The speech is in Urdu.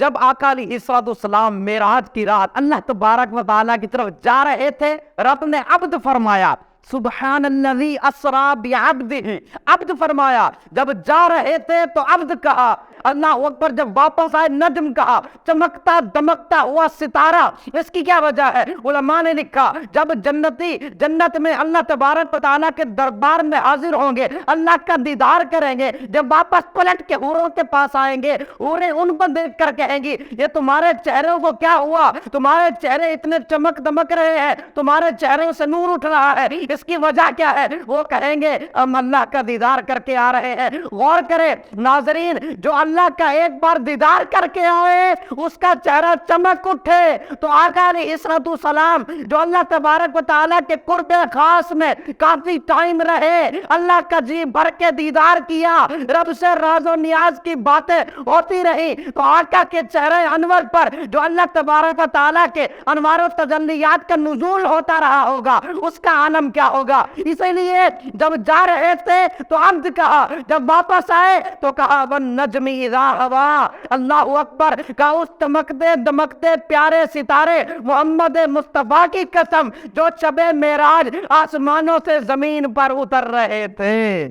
جب آقا علیہ السلام معراج کی رات اللہ تبارک و تعالیٰ کی طرف جا رہے تھے، رب نے عبد فرمایا، سبحان الذی اسریٰ بعبدہ، عبد فرمایا۔ جب جا رہے تھے تو عبد کہا، اللہ اکبر۔ جب واپس آئے نجم کہا، چمکتا دمکتا ہوا ستارہ۔ اس کی کیا وجہ ہے؟ علماء نے لکھا، جب جنتی جنت میں اللہ تبارک و تعالیٰ کے دربار میں حاضر ہوں گے، اللہ کا دیدار کریں گے، جب واپس پلٹ کے حوروں کے پاس آئیں گے، حوریں ان کو دیکھ کر کہیں گی، یہ تمہارے چہروں کو کیا ہوا؟ تمہارے چہرے اتنے چمک دمک رہے ہیں، تمہارے چہروں سے نور اٹھ رہا ہے، اس کی وجہ کیا ہے؟ وہ کہیں گے ہم اللہ کا دیدار کر کے آ رہے ہیں۔ غور کریں ناظرین، جو اللہ کا ایک بار دیدار کر کے آئے اس کا چہرہ چمک اٹھے، تو آقا علیہ السلام جو اللہ تبارک و تعالیٰ کے قرب خاص میں کافی ٹائم رہے، اللہ کا جی بھر کے دیدار کیا، رب سے راز و نیاز کی باتیں ہوتی رہی، تو آقا کے چہرے انور پر جو اللہ تبارک و تعالیٰ کے انوار و تجلیات کا نزول ہوتا رہا ہوگا، اس کا عالم کیا ہوگا؟ اسی لیے جب جا رہے تھے تو عبد کہا، جب واپس آئے تو کہا والنجم اذا ہوا، اللہ اکبر، کہا اس چمکتے دمکتے پیارے ستارے محمد مصطفیٰ کی قسم جو شب معراج آسمانوں سے زمین پر اتر رہے تھے۔